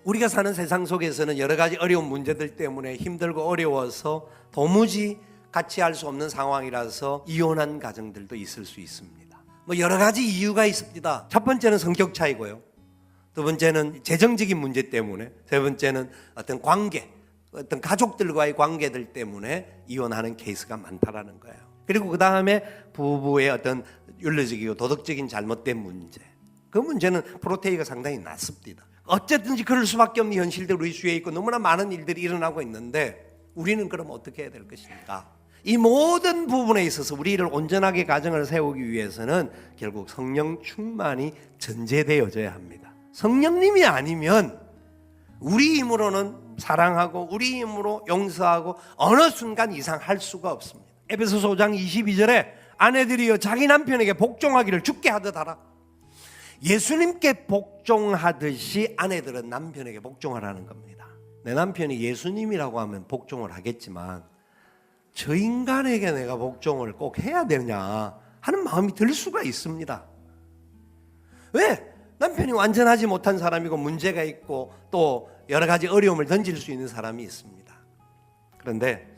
우리가 사는 세상 속에서는 여러 가지 어려운 문제들 때문에 힘들고 어려워서 도무지 같이 할 수 없는 상황이라서 이혼한 가정들도 있을 수 있습니다. 뭐 여러 가지 이유가 있습니다. 첫 번째는 성격 차이고요. 두 번째는 재정적인 문제 때문에, 세 번째는 어떤 관계, 어떤 가족들과의 관계들 때문에 이혼하는 케이스가 많다라는 거예요. 그리고 그 다음에 부부의 어떤 윤리적이고 도덕적인 잘못된 문제, 그 문제는 프로테이가 상당히 낮습니다. 어쨌든지 그럴 수밖에 없는 현실들 우리 주위에 있고 너무나 많은 일들이 일어나고 있는데 우리는 그럼 어떻게 해야 될 것인가? 이 모든 부분에 있어서 우리를 온전하게 가정을 세우기 위해서는 결국 성령 충만이 전제되어져야 합니다. 성령님이 아니면 우리 힘으로는 사랑하고 우리 힘으로 용서하고 어느 순간 이상 할 수가 없습니다. 에베소서 5장 22절에 아내들이여 자기 남편에게 복종하기를 주께 하듯 하라. 예수님께 복종하듯이 아내들은 남편에게 복종하라는 겁니다. 내 남편이 예수님이라고 하면 복종을 하겠지만 저 인간에게 내가 복종을 꼭 해야 되냐 하는 마음이 들 수가 있습니다. 왜? 남편이 완전하지 못한 사람이고 문제가 있고 또 여러 가지 어려움을 던질 수 있는 사람이 있습니다. 그런데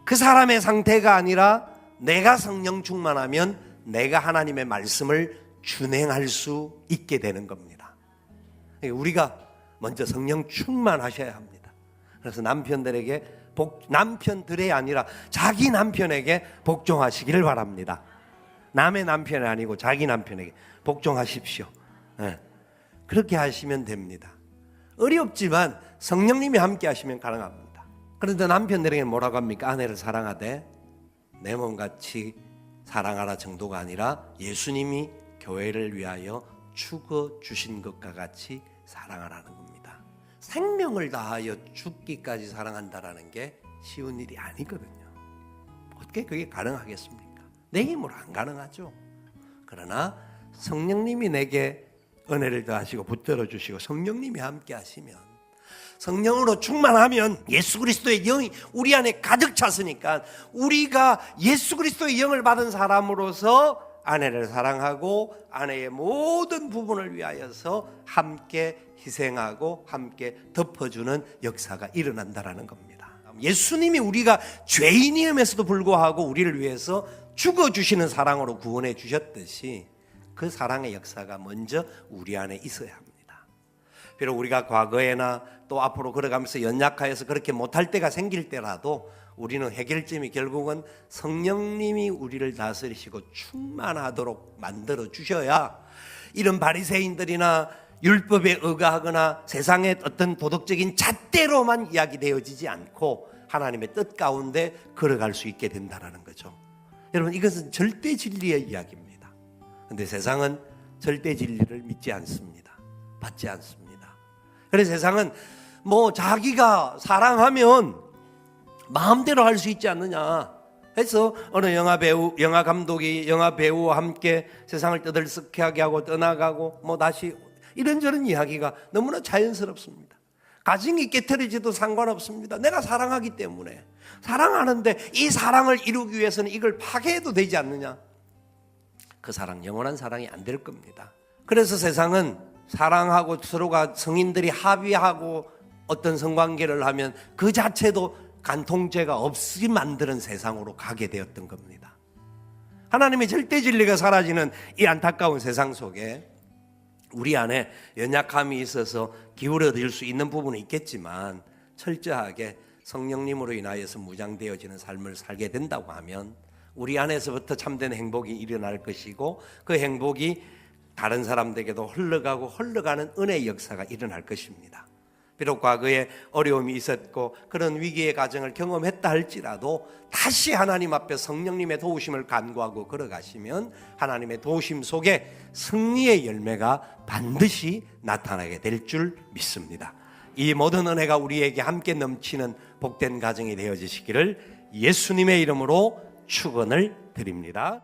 그 사람의 상태가 아니라 내가 성령 충만하면 내가 하나님의 말씀을 준행할 수 있게 되는 겁니다. 우리가 먼저 성령 충만하셔야 합니다. 그래서 남편들이 아니라 자기 남편에게 복종하시기를 바랍니다. 남의 남편이 아니고 자기 남편에게 복종하십시오. 네. 그렇게 하시면 됩니다. 어렵지만 성령님이 함께 하시면 가능합니다. 그런데 남편들에게 뭐라고 합니까? 아내를 사랑하되 내 몸같이 사랑하라 정도가 아니라 예수님이 교회를 위하여 죽어 주신 것과 같이 사랑하라는 겁니다. 생명을 다하여 죽기까지 사랑한다라는 게 쉬운 일이 아니거든요. 어떻게 그게 가능하겠습니까? 내 힘으로 안 가능하죠. 그러나 성령님이 내게 은혜를 더하시고 붙들어 주시고 성령님이 함께 하시면, 성령으로 충만하면 예수 그리스도의 영이 우리 안에 가득 찼으니까 우리가 예수 그리스도의 영을 받은 사람으로서 아내를 사랑하고 아내의 모든 부분을 위하여서 함께 희생하고 함께 덮어주는 역사가 일어난다라는 겁니다. 예수님이 우리가 죄인이음에서도 불구하고 우리를 위해서 죽어주시는 사랑으로 구원해 주셨듯이 그 사랑의 역사가 먼저 우리 안에 있어야 합니다. 비록 우리가 과거에나 또 앞으로 걸어가면서 연약하여서 그렇게 못할 때가 생길 때라도 우리는 해결점이 결국은 성령님이 우리를 다스리시고 충만하도록 만들어 주셔야 이런 바리새인들이나 율법에 의거하거나 세상의 어떤 도덕적인 잣대로만 이야기되어지지 않고 하나님의 뜻 가운데 걸어갈 수 있게 된다는 거죠. 여러분, 이것은 절대 진리의 이야기입니다. 그런데 세상은 절대 진리를 믿지 않습니다. 받지 않습니다. 그래서 세상은 뭐 자기가 사랑하면 마음대로 할 수 있지 않느냐 해서 어느 영화 감독이 영화 배우와 함께 세상을 떠들썩하게 하고 떠나가고 뭐 다시 이런저런 이야기가 너무나 자연스럽습니다. 가정이 깨트려져도 상관없습니다. 내가 사랑하기 때문에. 사랑하는데 이 사랑을 이루기 위해서는 이걸 파괴해도 되지 않느냐. 그 사랑, 영원한 사랑이 안 될 겁니다. 그래서 세상은 사랑하고 서로가 성인들이 합의하고 어떤 성관계를 하면 그 자체도 간통죄가 없이 만드는 세상으로 가게 되었던 겁니다. 하나님의 절대 진리가 사라지는 이 안타까운 세상 속에 우리 안에 연약함이 있어서 기울어질 수 있는 부분은 있겠지만 철저하게 성령님으로 인하여서 무장되어지는 삶을 살게 된다고 하면 우리 안에서부터 참된 행복이 일어날 것이고 그 행복이 다른 사람들에게도 흘러가는 은혜의 역사가 일어날 것입니다. 비록 과거에 어려움이 있었고 그런 위기의 과정을 경험했다 할지라도 다시 하나님 앞에 성령님의 도우심을 간구하고 걸어가시면 하나님의 도우심 속에 승리의 열매가 반드시 나타나게 될 줄 믿습니다. 이 모든 은혜가 우리에게 함께 넘치는 복된 가정이 되어지시기를 예수님의 이름으로 축원을 드립니다.